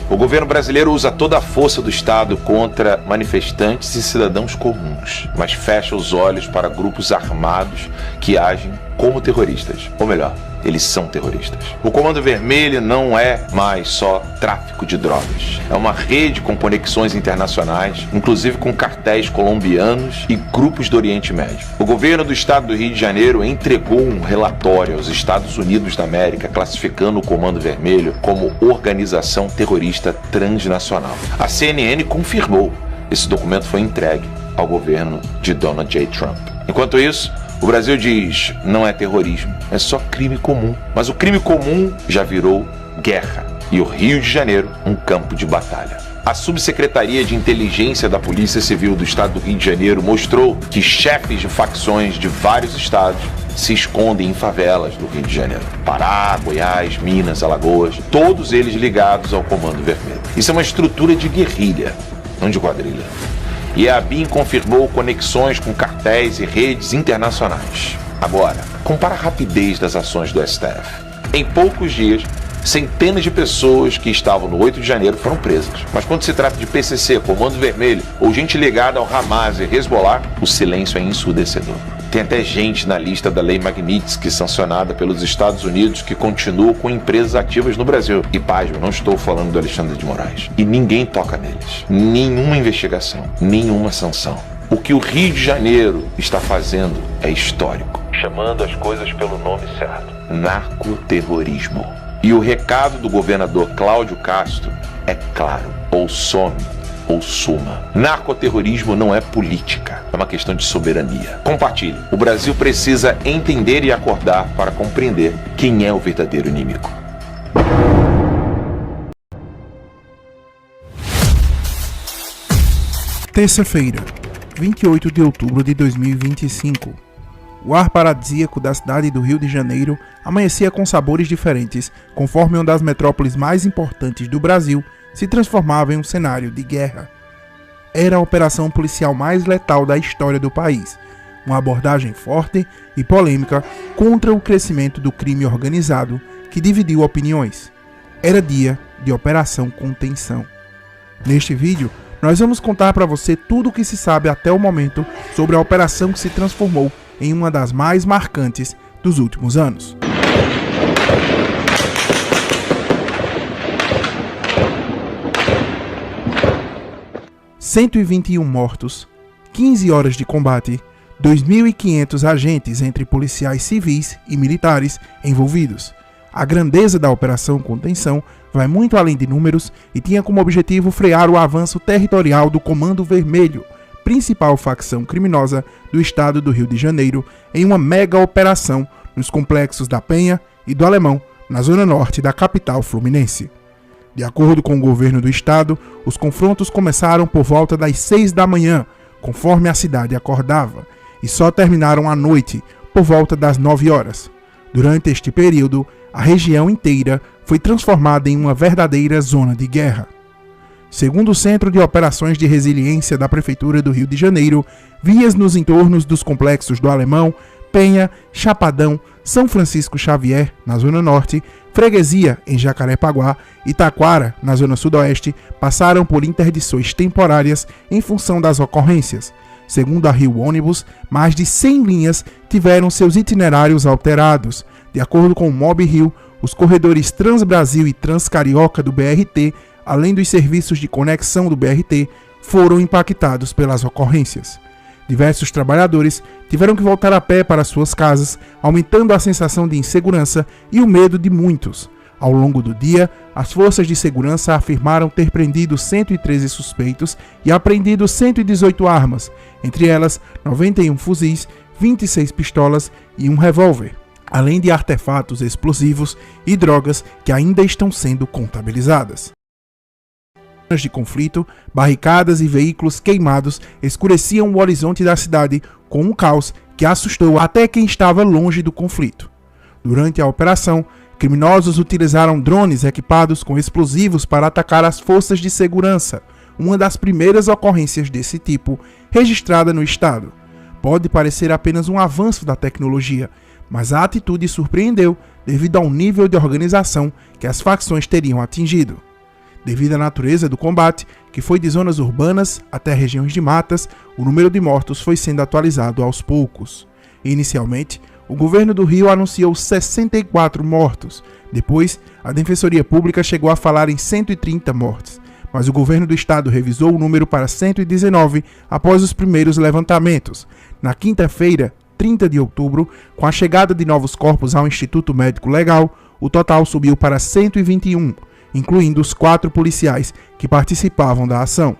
O governo brasileiro usa toda a força do Estado contra manifestantes e cidadãos comuns, mas fecha os olhos para grupos armados que agem como terroristas. Ou melhor, eles são terroristas. O Comando Vermelho não é mais só tráfico de drogas. É uma rede com conexões internacionais, inclusive com cartéis colombianos e grupos do Oriente Médio. O governo do estado do Rio de Janeiro entregou um relatório aos Estados Unidos da América classificando o Comando Vermelho como organização terrorista transnacional. A CNN confirmou. Esse documento foi entregue ao governo de Donald J. Trump. Enquanto isso, o Brasil diz, não é terrorismo, é só crime comum. Mas o crime comum já virou guerra e o Rio de Janeiro um campo de batalha. A Subsecretaria de Inteligência da Polícia Civil do Estado do Rio de Janeiro mostrou que chefes de facções de vários estados se escondem em favelas do Rio de Janeiro. Pará, Goiás, Minas, Alagoas, todos eles ligados ao Comando Vermelho. Isso é uma estrutura de guerrilha, não de quadrilha. E a ABIN confirmou conexões com cartéis e redes internacionais. Agora, compara a rapidez das ações do STF. Em poucos dias, centenas de pessoas que estavam no 8 de janeiro foram presas. Mas quando se trata de PCC, Comando Vermelho ou gente ligada ao Hamas e Hezbollah, o silêncio é ensurdecedor. Tem até gente na lista da Lei Magnitsky, sancionada pelos Estados Unidos, que continua com empresas ativas no Brasil. E pasmo, não estou falando do Alexandre de Moraes. E ninguém toca neles. Nenhuma investigação, nenhuma sanção. O que o Rio de Janeiro está fazendo é histórico. Chamando as coisas pelo nome certo. Narcoterrorismo. E o recado do governador Cláudio Castro é claro: ou some ou suma. Narcoterrorismo não é política, é uma questão de soberania. Compartilhe. O Brasil precisa entender e acordar para compreender quem é o verdadeiro inimigo. Terça-feira, 28 de outubro de 2025. O ar paradisíaco da cidade do Rio de Janeiro amanhecia com sabores diferentes, conforme uma das metrópoles mais importantes do Brasil se transformava em um cenário de guerra. Era a operação policial mais letal da história do país, uma abordagem forte e polêmica contra o crescimento do crime organizado que dividiu opiniões. Era dia de Operação Contenção. Neste vídeo, nós vamos contar para você tudo o que se sabe até o momento sobre a operação que se transformou em uma das mais marcantes dos últimos anos. ...121 mortos, 15 horas de combate, 2.500 agentes entre policiais civis e militares envolvidos. A grandeza da Operação Contenção vai muito além de números e tinha como objetivo frear o avanço territorial do Comando Vermelho, principal facção criminosa do estado do Rio de Janeiro, em uma mega operação nos complexos da Penha e do Alemão, na zona norte da capital fluminense. De acordo com o governo do estado, os confrontos começaram por volta das 6 da manhã, conforme a cidade acordava, e só terminaram à noite, por volta das 9 horas. Durante este período, a região inteira foi transformada em uma verdadeira zona de guerra. Segundo o Centro de Operações de Resiliência da Prefeitura do Rio de Janeiro, vias nos entornos dos complexos do Alemão, Penha, Chapadão, São Francisco Xavier, na Zona Norte, Freguesia, em Jacarepaguá, e Taquara, na Zona Sudoeste, passaram por interdições temporárias em função das ocorrências. Segundo a Rio Ônibus, mais de 100 linhas tiveram seus itinerários alterados. De acordo com o Mob Rio, os corredores Transbrasil e Transcarioca do BRT, além dos serviços de conexão do BRT, foram impactados pelas ocorrências. Diversos trabalhadores tiveram que voltar a pé para suas casas, aumentando a sensação de insegurança e o medo de muitos. Ao longo do dia, as forças de segurança afirmaram ter prendido 113 suspeitos e apreendido 118 armas, entre elas 91 fuzis, 26 pistolas e um revólver, além de artefatos explosivos e drogas que ainda estão sendo contabilizadas. De conflito, barricadas e veículos queimados escureciam o horizonte da cidade com um caos que assustou até quem estava longe do conflito. Durante a operação, criminosos utilizaram drones equipados com explosivos para atacar as forças de segurança, uma das primeiras ocorrências desse tipo registrada no estado. Pode parecer apenas um avanço da tecnologia, mas a atitude surpreendeu devido ao nível de organização que as facções teriam atingido. Devido à natureza do combate, que foi de zonas urbanas até regiões de matas, o número de mortos foi sendo atualizado aos poucos. Inicialmente, o governo do Rio anunciou 64 mortos. Depois, a Defensoria Pública chegou a falar em 130 mortes, mas o governo do estado revisou o número para 119 após os primeiros levantamentos. Na quinta-feira, 30 de outubro, com a chegada de novos corpos ao Instituto Médico Legal, o total subiu para 121, incluindo os 4 policiais que participavam da ação.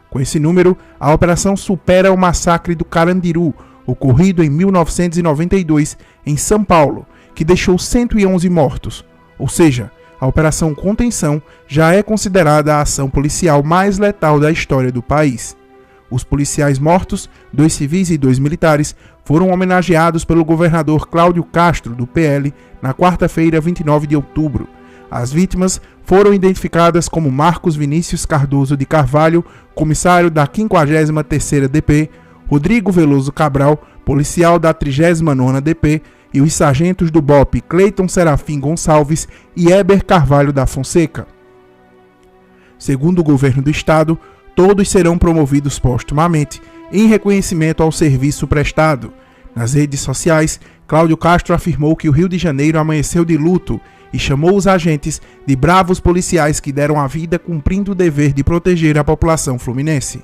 Com esse número, a operação supera o massacre do Carandiru, ocorrido em 1992 em São Paulo, que deixou 111 mortos. Ou seja, a Operação Contenção já é considerada a ação policial mais letal da história do país. Os policiais mortos, 2 civis e 2 militares, foram homenageados pelo governador Cláudio Castro, do PL, na quarta-feira, 29 de outubro. As vítimas foram identificadas como Marcos Vinícius Cardoso de Carvalho, comissário da 53ª DP, Rodrigo Veloso Cabral, policial da 39ª DP, e os sargentos do BOPE Cleiton Serafim Gonçalves e Eber Carvalho da Fonseca. Segundo o governo do estado, todos serão promovidos póstumamente em reconhecimento ao serviço prestado. Nas redes sociais, Cláudio Castro afirmou que o Rio de Janeiro amanheceu de luto e chamou os agentes de bravos policiais que deram a vida cumprindo o dever de proteger a população fluminense.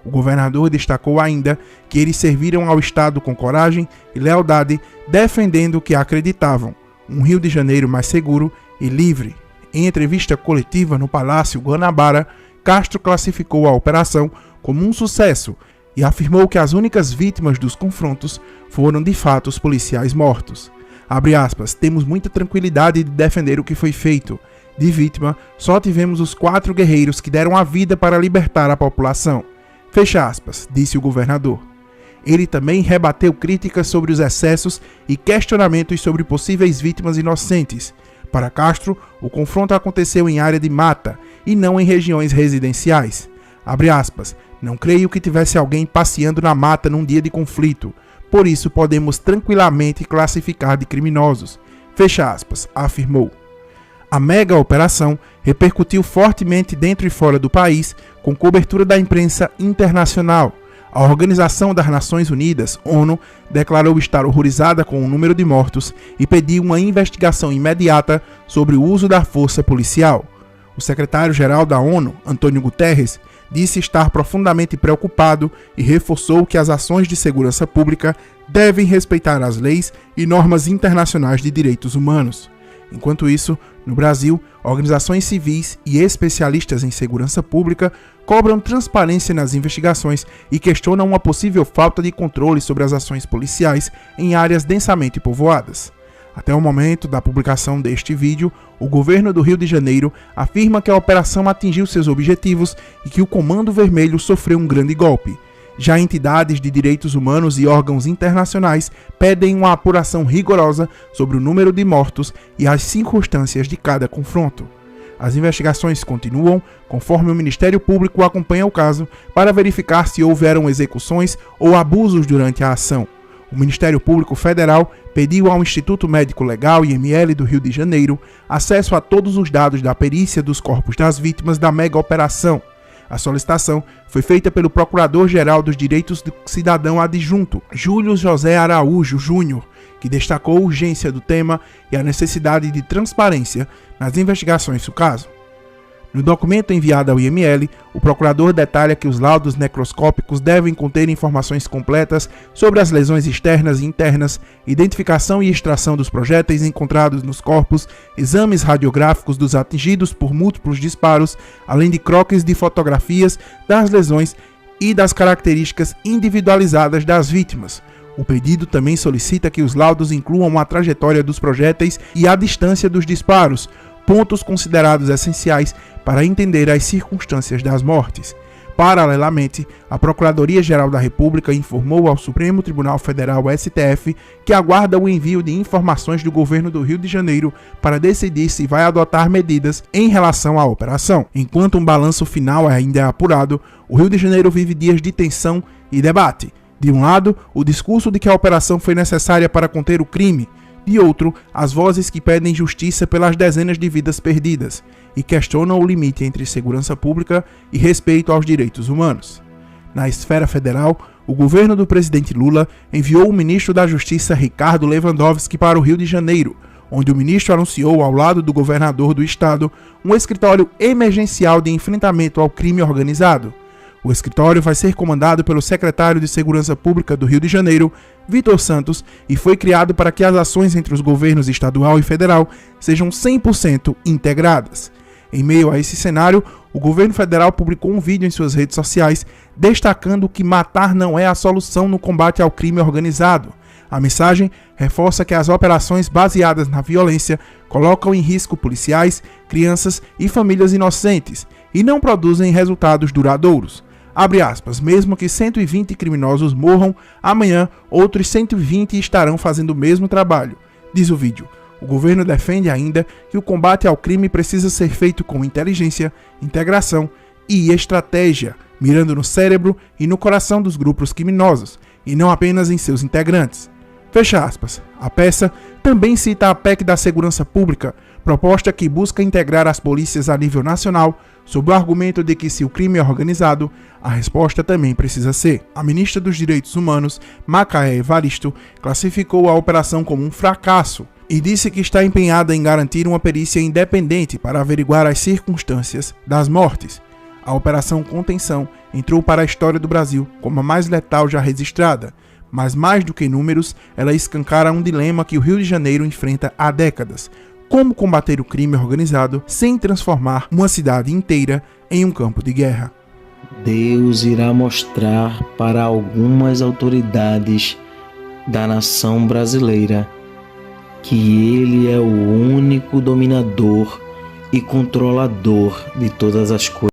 O governador destacou ainda que eles serviram ao Estado com coragem e lealdade, defendendo o que acreditavam, um Rio de Janeiro mais seguro e livre. Em entrevista coletiva no Palácio Guanabara, Castro classificou a operação como um sucesso e afirmou que as únicas vítimas dos confrontos foram de fato os policiais mortos. Abre aspas, temos muita tranquilidade de defender o que foi feito. De vítima, só tivemos os 4 guerreiros que deram a vida para libertar a população. Fecha aspas, disse o governador. Ele também rebateu críticas sobre os excessos e questionamentos sobre possíveis vítimas inocentes. Para Castro, o confronto aconteceu em área de mata e não em regiões residenciais. Abre aspas, não creio que tivesse alguém passeando na mata num dia de conflito, por isso podemos tranquilamente classificar de criminosos. Fecha aspas, afirmou. A mega operação repercutiu fortemente dentro e fora do país, com cobertura da imprensa internacional. A Organização das Nações Unidas, ONU, declarou estar horrorizada com o número de mortos e pediu uma investigação imediata sobre o uso da força policial. O secretário-geral da ONU, Antônio Guterres, disse estar profundamente preocupado e reforçou que as ações de segurança pública devem respeitar as leis e normas internacionais de direitos humanos. Enquanto isso, no Brasil, organizações civis e especialistas em segurança pública cobram transparência nas investigações e questionam uma possível falta de controle sobre as ações policiais em áreas densamente povoadas. Até o momento da publicação deste vídeo, o governo do Rio de Janeiro afirma que a operação atingiu seus objetivos e que o Comando Vermelho sofreu um grande golpe. Já entidades de direitos humanos e órgãos internacionais pedem uma apuração rigorosa sobre o número de mortos e as circunstâncias de cada confronto. As investigações continuam, conforme o Ministério Público acompanha o caso, para verificar se houveram execuções ou abusos durante a ação. O Ministério Público Federal pediu ao Instituto Médico Legal IML do Rio de Janeiro acesso a todos os dados da perícia dos corpos das vítimas da mega operação. A solicitação foi feita pelo Procurador-Geral dos Direitos do Cidadão Adjunto, Júlio José Araújo Júnior, que destacou a urgência do tema e a necessidade de transparência nas investigações do caso. No documento enviado ao IML, o procurador detalha que os laudos necroscópicos devem conter informações completas sobre as lesões externas e internas, identificação e extração dos projéteis encontrados nos corpos, exames radiográficos dos atingidos por múltiplos disparos, além de croquis de fotografias das lesões e das características individualizadas das vítimas. O pedido também solicita que os laudos incluam a trajetória dos projéteis e a distância dos disparos, pontos considerados essenciais para entender as circunstâncias das mortes. Paralelamente, a Procuradoria-Geral da República informou ao Supremo Tribunal Federal, STF, que aguarda o envio de informações do governo do Rio de Janeiro para decidir se vai adotar medidas em relação à operação. Enquanto um balanço final ainda é apurado, o Rio de Janeiro vive dias de tensão e debate. De um lado, o discurso de que a operação foi necessária para conter o crime. De outro, as vozes que pedem justiça pelas dezenas de vidas perdidas e questionam o limite entre segurança pública e respeito aos direitos humanos. Na esfera federal, o governo do presidente Lula enviou o ministro da Justiça Ricardo Lewandowski para o Rio de Janeiro, onde o ministro anunciou, ao lado do governador do estado, um escritório emergencial de enfrentamento ao crime organizado. O escritório vai ser comandado pelo secretário de Segurança Pública do Rio de Janeiro, Vitor Santos, e foi criado para que as ações entre os governos estadual e federal sejam 100% integradas. Em meio a esse cenário, o governo federal publicou um vídeo em suas redes sociais destacando que matar não é a solução no combate ao crime organizado. A mensagem reforça que as operações baseadas na violência colocam em risco policiais, crianças e famílias inocentes e não produzem resultados duradouros. Abre aspas, mesmo que 120 criminosos morram, amanhã outros 120 estarão fazendo o mesmo trabalho, diz o vídeo. O governo defende ainda que o combate ao crime precisa ser feito com inteligência, integração e estratégia, mirando no cérebro e no coração dos grupos criminosos, e não apenas em seus integrantes. Fecha aspas. A peça também cita a PEC da Segurança Pública, proposta que busca integrar as polícias a nível nacional, sob o argumento de que, se o crime é organizado, a resposta também precisa ser. A ministra dos Direitos Humanos, Macaé Evaristo, classificou a operação como um fracasso e disse que está empenhada em garantir uma perícia independente para averiguar as circunstâncias das mortes. A Operação Contenção entrou para a história do Brasil como a mais letal já registrada, mas mais do que números, ela escancara um dilema que o Rio de Janeiro enfrenta há décadas: como combater o crime organizado sem transformar uma cidade inteira em um campo de guerra. Deus irá mostrar para algumas autoridades da nação brasileira que Ele é o único dominador e controlador de todas as coisas.